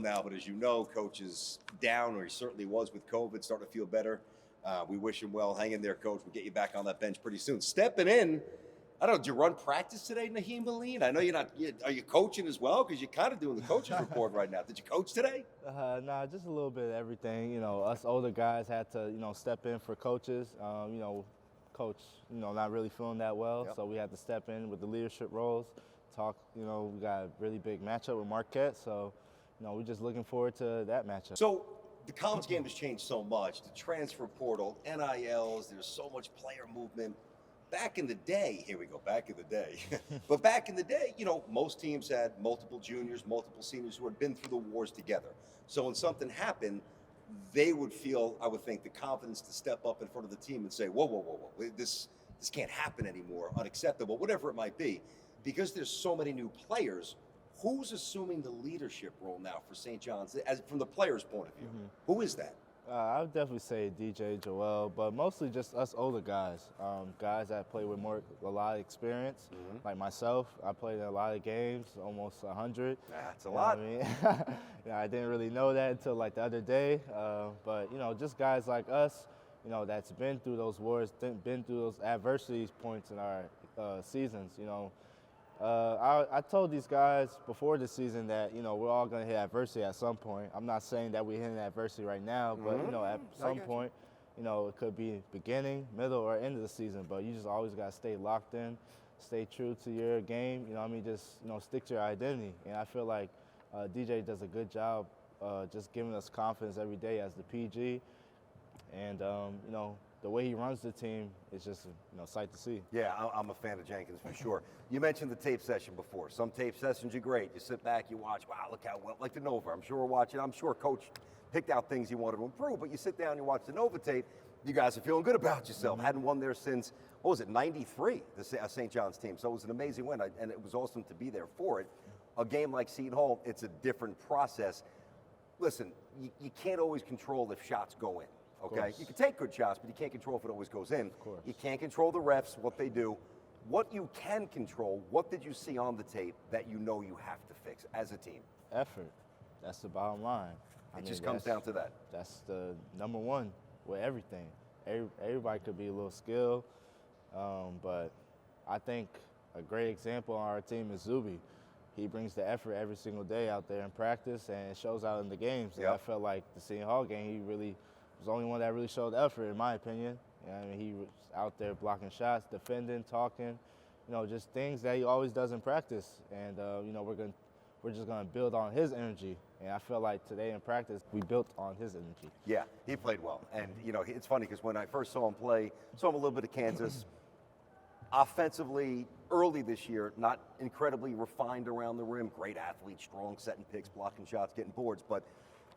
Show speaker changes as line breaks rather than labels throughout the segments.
now, but as you know, Coach is down, or he certainly was with COVID, starting to feel better. We wish him well. Hang in there, Coach. We'll get you back on that bench pretty soon. Stepping in, I don't know, did you run practice today, Nahiem, Alleyne? I know you're not. Are you coaching as well? Because you're kind of doing the coach's report right now. Did you coach today?
Nah, just a little bit of everything. You know, us older guys had to, step in for coaches. Coach, not really feeling that well, so we had to step in with the leadership roles. Talk, we got a really big matchup with Marquette, so, we're just looking forward to that matchup.
So the college game has changed so much. The transfer portal, NILs, there's so much player movement. Back in the day, here we go, back in the day. But back in the day, most teams had multiple juniors, multiple seniors who had been through the wars together. So when something happened, they would feel, I would think, the confidence to step up in front of the team and say, whoa, this can't happen anymore, unacceptable, whatever it might be. Because there's so many new players, who's assuming the leadership role now for St. John's, as from the player's point of view? Who is that?
I would definitely say DJ, Joel, but mostly just us older guys, guys that play with a lot of experience. Like myself, I played in a lot of games, almost 100.
That's a lot.
I mean, I didn't really know that until like the other day, but just guys like us, that's been through those wars, been through those adversity points in our seasons. I told these guys before the season that, we're all going to hit adversity at some point. I'm not saying that we're hitting adversity right now, but, at some point, it could be beginning, middle, or end of the season. But you just always got to stay locked in, stay true to your game. Just, stick to your identity. And I feel like DJ does a good job just giving us confidence every day as the PG. And, the way he runs the team is just, sight to see.
Yeah, I'm a fan of Jenkins for sure. You mentioned the tape session before. Some tape sessions are great. You sit back, you watch, wow, look how well, like the Nova. I'm sure we're watching. I'm sure Coach picked out things he wanted to improve, but you sit down, you watch the Nova tape, you guys are feeling good about yourself. Hadn't won there since, what was it, 93, the St. John's team. So it was an amazing win, and it was awesome to be there for it. A game like Seton Hall, it's a different process. Listen, you can't always control if shots go in. Okay, you can take good shots, but you can't control if it always goes in. You can't control the refs, what they do. What you can control, what did you see on the tape that you have to fix as a team?
Effort. That's the bottom line.
It just comes down to that.
That's the number one with everything. Everybody could be a little skilled, but I think a great example on our team is Zuby. He brings the effort every single day out there in practice, and it shows out in the games. And I felt like the Seton Hall game, he really was the only one that really showed effort, in my opinion. He was out there blocking shots, defending, talking, just things that he always does in practice. And we're just gonna build on his energy. And I feel like today in practice, we built on his energy.
Yeah, he played well. And it's funny because when I first saw him play, saw him a little bit of Kansas. Offensively, early this year, not incredibly refined around the rim. Great athlete, strong, setting picks, blocking shots, getting boards, but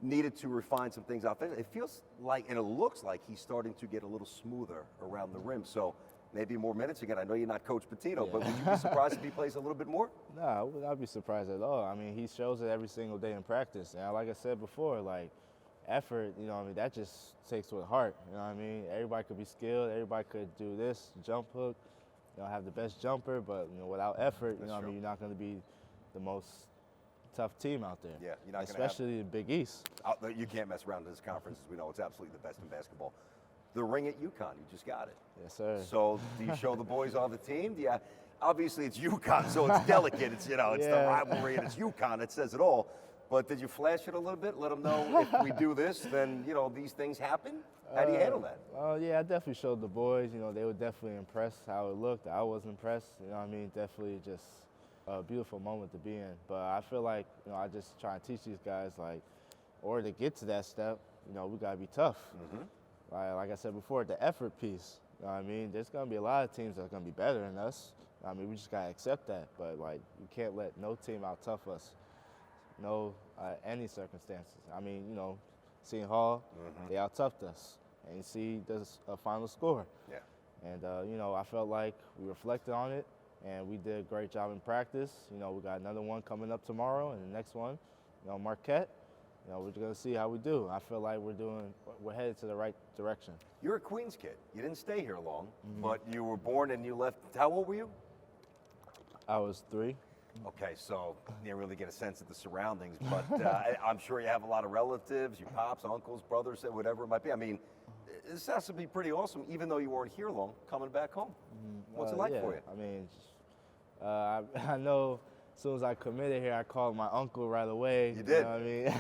needed to refine some things offensively. It feels like, and it looks like he's starting to get a little smoother around the rim. So maybe more minutes again. I know you're not Coach Pitino, but would you be surprised if he plays a little bit more?
No, I would not be surprised at all. I mean, he shows it every single day in practice. And like I said before, like effort, that just takes with heart. Everybody could be skilled. Everybody could do this, jump hook, have the best jumper, but without effort, you're not going to be the most tough team out there.
Yeah, you're not
especially in Big East.
You can't mess around in this conference, as we know. It's absolutely the best in basketball. The ring at UConn, you just got it.
Yes, sir.
So do you show the boys on the team? Obviously it's UConn, so it's delicate. It's the rivalry, and it's UConn. It says it all. But did you flash it a little bit? Let them know if we do this, then these things happen. How do you handle that?
Yeah, I definitely showed the boys. They were definitely impressed how it looked. I was impressed. Definitely just a beautiful moment to be in. But I feel like, I just try to teach these guys, like, or to get to that step, we got to be tough. Like I said before, the effort piece, there's going to be a lot of teams that are going to be better than us. We just got to accept that. But, you can't let no team out-tough us, any circumstances. Seton Hall, they out-toughed us. And you see the final score. Yeah. And, I felt like we reflected on it. And we did a great job in practice. We got another one coming up tomorrow, and the next one, Marquette. We're going to see how we do. I feel like we're headed to the right direction.
You're a Queens kid. You didn't stay here long, but you were born and you left. How old were you?
I was 3.
Okay, so you didn't really get a sense of the surroundings, but I'm sure you have a lot of relatives, your pops, uncles, brothers, whatever it might be. I mean, this has to be pretty awesome, even though you weren't here long, coming back home. What's it like
yeah,
for you?
I mean, I know as soon as I committed here, I called my uncle right away.
You did?
Know what I mean?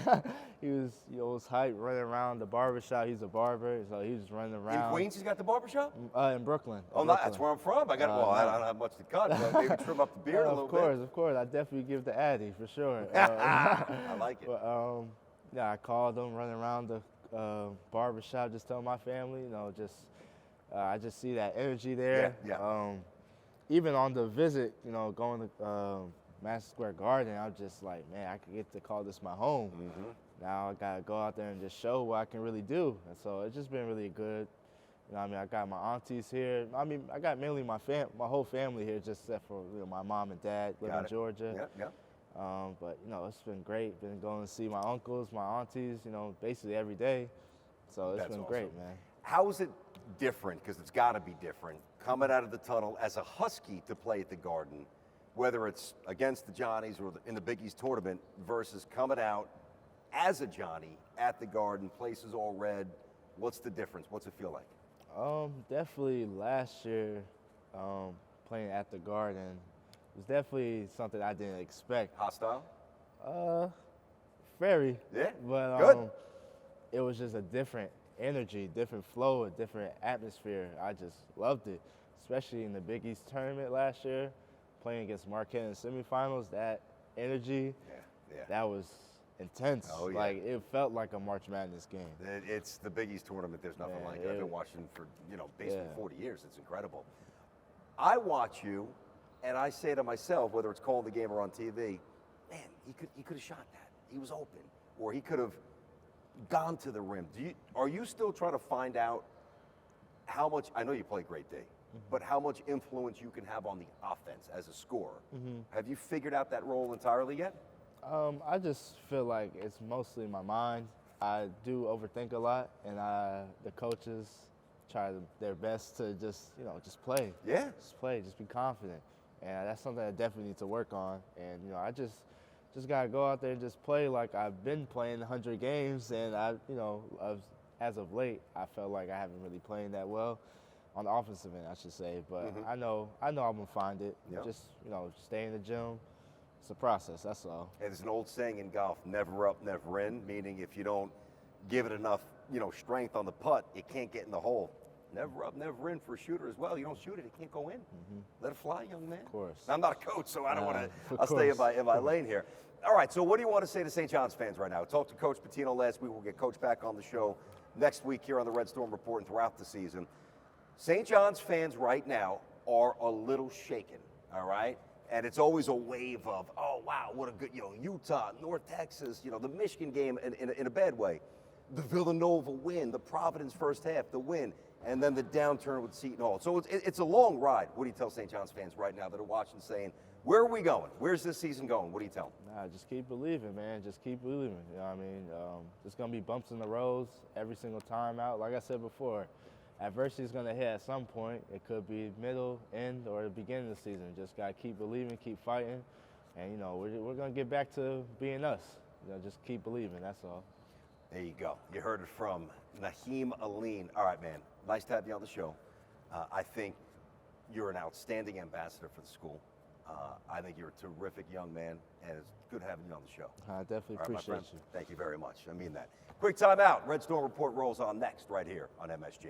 He was hyped running around the barber shop. He's a barber, so he was running around.
In Queens, he's got the barbershop?
In Brooklyn.
Oh, no, that's where I'm from. I don't have much to cut, but maybe trim up the beard a little bit.
Of course. I definitely give the Addy for sure.
I like it.
But, yeah, I called him, running around the barber shop, just telling my family, I just see that energy there.
Yeah.
Even on the visit, going to Madison Square Garden, I'm just like, man, I could get to call this my home.
Mm-hmm.
Now I gotta go out there and just show what I can really do. And so it's just been really good. I got my aunties here. I got mainly my whole family here, just except for my mom and dad live in Georgia.
Yeah.
But it's been great. Been going to see my uncles, my aunties, basically every day. So it's been great, man.
How is it different? Because it's got to be different. Coming out of the tunnel as a Husky to play at the Garden, whether it's against the Johnnies or in the Big East tournament, versus coming out as a Johnny at the Garden, places all red. What's the difference? What's it feel like?
Definitely last year, playing at the Garden was definitely something I didn't expect.
Hostile?
Very.
Yeah.
But
good.
It was just a different energy, different flow, a different atmosphere. I just loved it, especially in the Big East tournament last year, playing against Marquette in the semifinals. That energy, that was intense.
Oh, yeah.
Like, it felt like a March Madness game.
It's the Big East tournament. There's nothing like it. I've been watching for basically 40 years. It's incredible. I watch you, and I say to myself, whether it's calling the game or on TV, man, he could have shot that. He was open, or he could have gone to the rim. Are you still trying to find out how much? I know you play great D, but how much influence you can have on the offense as a scorer? Have you figured out that role entirely yet?
I just feel like it's mostly my mind. I do overthink a lot, and the coaches try their best to just play.
Yeah.
Just play, just be confident. And that's something I definitely need to work on. And, I just got to go out there and just play like I've been playing 100 games. And, as of late, I felt like I haven't really played that well on the offensive end, I should say. But I know I'm going to find it.
Yep.
Just, stay in the gym. It's a process, that's all.
And there's an old saying in golf, never up, never in, meaning if you don't give it enough, strength on the putt, it can't get in the hole. Never up, never in for a shooter as well. You don't shoot it, it can't go in. Let it fly, young man.
Of course.
I'm not a coach, so I don't want to. I'll stay in my lane here. All right, so what do you want to say to St. John's fans right now? I talked to Coach Pitino last week. We'll get Coach back on the show next week here on the Red Storm Report and throughout the season. St. John's fans right now are a little shaken, all right? And it's always a wave of, oh, wow, what a good, Utah, North Texas, the Michigan game in a bad way. The Villanova win, the Providence first half, the win, and then the downturn with Seton Hall. So it's a long ride. What do you tell St. John's fans right now that are watching saying, where are we going? Where's this season going? What do you tell them?
Just keep believing, man. Just keep believing. There's going to be bumps in the roads every single time out. Like I said before, adversity is going to hit at some point. It could be middle, end, or the beginning of the season. Just got to keep believing, keep fighting, and, we're going to get back to being us. Just keep believing, that's all.
There you go. You heard it from Nahiem Alleyne. All right, man. Nice to have you on the show. I think you're an outstanding ambassador for the school. I think you're a terrific young man, and it's good having you on the show.
I definitely appreciate you.
Thank you very much. I mean that. Quick timeout. Red Storm Report rolls on next right here on MSG.